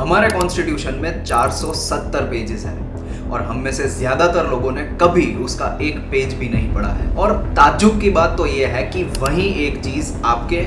हमारे कॉन्स्टिट्यूशन में 470 पेजेस हैं और हम में से ज्यादातर लोगों ने कभी उसका एक पेज भी नहीं पढ़ा है। और ताज्जुब की बात तो यह है कि वही एक चीज आपके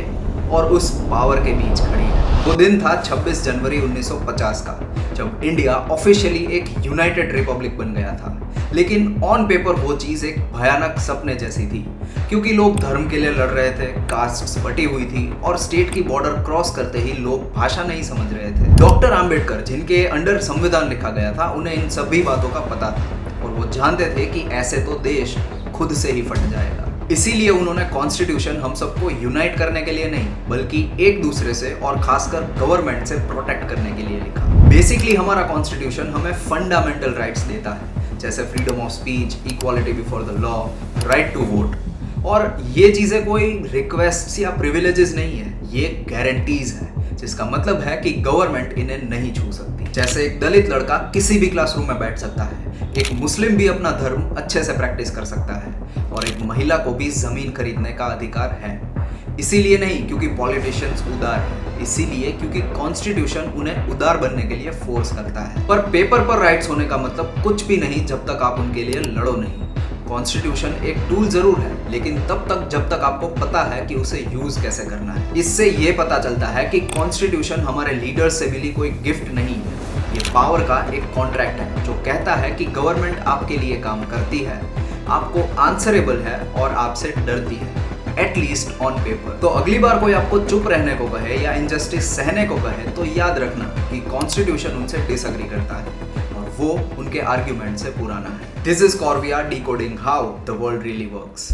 और उस पावर के बीच खड़ी है। वो दिन था 26 जनवरी 1950 का, जब इंडिया ऑफिशियली एक यूनाइटेड रिपब्लिक बन गया था। लेकिन ऑन पेपर वो चीज एक भयानक सपने जैसी थी, क्योंकि लोग धर्म के लिए लड़ रहे थे, कास्ट्स बटी हुई थी और स्टेट की बॉर्डर क्रॉस करते ही लोग भाषा नहीं समझ रहे थे। डॉक्टर आम्बेडकर, जिनके अंडर संविधान लिखा गया था, उन्हें इन सभी बातों का पता था और वो जानते थे कि ऐसे तो देश खुद से ही फट जाएगा। इसीलिए उन्होंने कॉन्स्टिट्यूशन हम सबको यूनाइट करने के लिए नहीं, बल्कि एक दूसरे से और खासकर गवर्नमेंट से प्रोटेक्ट करने के लिए लिखा। बेसिकली हमारा कॉन्स्टिट्यूशन हमें फंडामेंटल राइट्स देता है, जैसे freedom of speech, equality before the law, right to vote. और ये चीजें कोई रिक्वेस्ट या प्रिविलेजेस नहीं है, ये गारंटीज है, जिसका मतलब है कि गवर्नमेंट इन्हें नहीं छू सकती। जैसे एक दलित लड़का किसी भी क्लासरूम में बैठ सकता है, एक मुस्लिम भी अपना धर्म अच्छे से प्रैक्टिस कर सकता है और एक महिला को भी जमीन खरीदने का अधिकार है। इसीलिए नहीं क्योंकि पॉलिटिशियंस उदार है, इसीलिए क्योंकि कॉन्स्टिट्यूशन उन्हें उदार बनने के लिए फोर्स करता है। पर पेपर पर राइट्स होने का मतलब कुछ भी नहीं जब तक आप उनके लिए लड़ो नहीं। कॉन्स्टिट्यूशन एक टूल जरूर है, लेकिन तब तक जब तक आपको पता है कि उसे यूज कैसे करना है। इससे ये पता चलता है कि कॉन्स्टिट्यूशन हमारे लीडर्स से मिली कोई गिफ्ट नहीं है, ये पावर का एक कॉन्ट्रैक्ट है जो कहता है कि गवर्नमेंट आपके लिए काम करती है, आपको आंसरेबल है और आपसे डरती है, एटलीस्ट ऑन पेपर। तो अगली बार कोई आपको चुप रहने को कहे या इनजस्टिस सहने को कहे तो याद रखना कि कॉन्स्टिट्यूशन उनसे डिसएग्री करता है और वो उनके आर्ग्यूमेंट से पुराना है। दिस इज कॉर्विया decoding how the world really works.